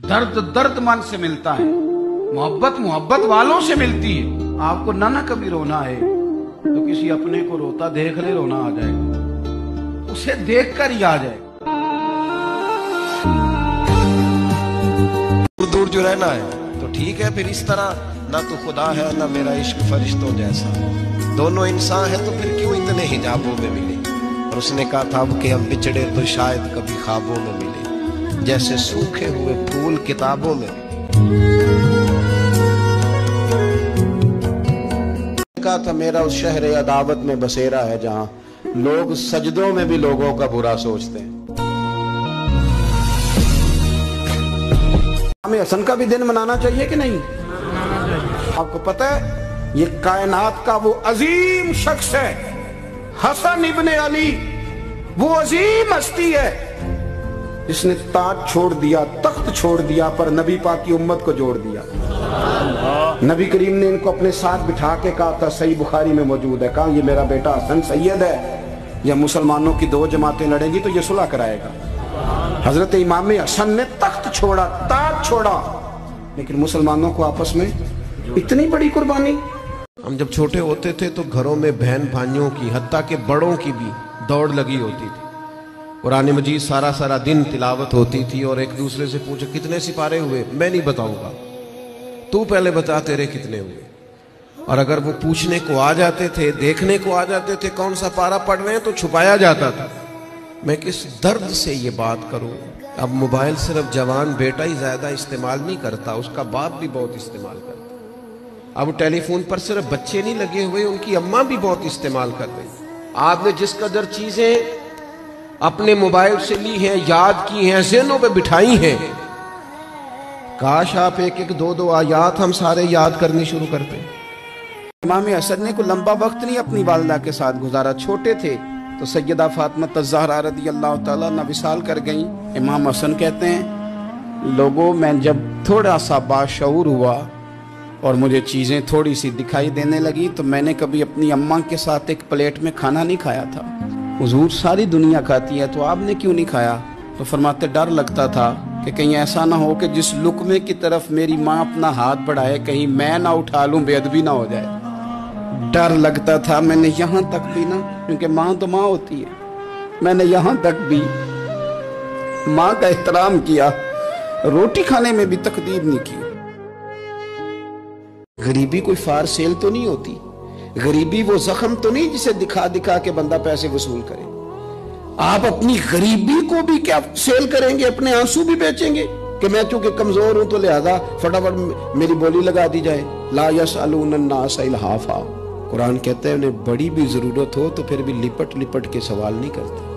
दर्द दर्द मन से मिलता है, मोहब्बत मोहब्बत वालों से मिलती है। आपको ना कभी रोना है तो किसी अपने को रोता देख ले रोना आ जाएगा, उसे देख कर ही आ जाएगा। दूर दूर जो रहना है तो ठीक है, फिर इस तरह ना तो खुदा है ना मेरा इश्क फरिश्तों जैसा, दोनों इंसान है तो फिर क्यों इतने हिजाबों में मिले। और उसने कहा था अब कि हम बिछड़े तो शायद कभी ख्वाबों में मिले, जैसे सूखे हुए फूल किताबों में। कहा था मेरा उस शहर अदावत में बसेरा है जहां लोग सजदों में भी लोगों का बुरा सोचते हैं। हमें हसन का भी दिन मनाना चाहिए कि नहीं? आपको पता है ये कायनात का वो अजीम शख्स है हसन इब्ने अली, वो अजीम हस्ती है जिसने ताज छोड़ दिया, तख्त छोड़ दिया, पर नबी पाक की उम्मत को जोड़ दिया। नबी करीम ने इनको अपने साथ बिठा के कहा था, सही बुखारी में मौजूद है, कहा ये मेरा बेटा हसन सैयद है, या मुसलमानों की दो जमातें लड़ेंगी तो ये सुलह कराएगा। हजरत इमाम हसन ने तख्त छोड़ा, ताज छोड़ा, लेकिन मुसलमानों को आपस में इतनी बड़ी कुर्बानी। हम जब छोटे होते थे तो घरों में बहन भाइयों की, हत्ता के बड़ों की भी दौड़ लगी होती थी। कुरान मजीद सारा सारा दिन तिलावत होती थी और एक दूसरे से पूछे कितने सिपारे हुए, मैं नहीं बताऊंगा, तू पहले बता तेरे कितने हुए। और अगर वो पूछने को आ जाते थे, देखने को आ जाते थे कौन सा पारा पढ़ रहे हैं, तो छुपाया जाता था। मैं किस दर्द से ये बात करूं। अब मोबाइल सिर्फ जवान बेटा ही ज्यादा इस्तेमाल नहीं करता, उसका बाप भी बहुत इस्तेमाल करता। अब टेलीफोन पर सिर्फ बच्चे नहीं लगे हुए, उनकी अम्मा भी बहुत इस्तेमाल कर रही। आपने जिस कदर चीजें अपने मोबाइल से ली हैं, याद की हैं, ज़हनों पे बिठाई हैं, काश आप एक एक दो दो आयात हम सारे याद करनी शुरू करते। इमाम हसन ने को लंबा वक्त नहीं अपनी वालिदा के साथ गुजारा। छोटे थे तो सैयदा फातिमा ज़हरा रज़ी अल्लाह ताला अन्हा विसाल कर गई। इमाम हसन कहते हैं, लोगों मैं जब थोड़ा सा बाशऊर हुआ और मुझे चीज़ें थोड़ी सी दिखाई देने लगी तो मैंने कभी अपनी अम्मा के साथ एक प्लेट में खाना नहीं खाया था। हुजूर सारी दुनिया खाती है तो आपने क्यों नहीं खाया? तो फरमाते डर लगता था कि कहीं ऐसा ना हो कि जिस लुकमे की तरफ मेरी माँ अपना हाथ बढ़ाए कहीं मैं ना उठा लूं, बेअदबी ना हो जाए। डर लगता था। मैंने यहाँ तक भी ना, क्योंकि माँ तो माँ होती है, मैंने यहाँ तक भी माँ का एहतराम किया, रोटी खाने में भी तकदीर नहीं की। गरीबी कोई फार सेल तो नहीं होती, गरीबी वो जख्म तो नहीं जिसे दिखा दिखा के बंदा पैसे वसूल करे। आप अपनी गरीबी को भी क्या सेल करेंगे, अपने आंसू भी बेचेंगे कि मैं चूंकि कमजोर हूं तो लिहाजा फटाफट मेरी बोली लगा दी जाए। ला यसअलून अन्नास इल्हाफा, कुरान कहते हैं उन्हें बड़ी भी जरूरत हो तो फिर भी लिपट लिपट के सवाल नहीं करते।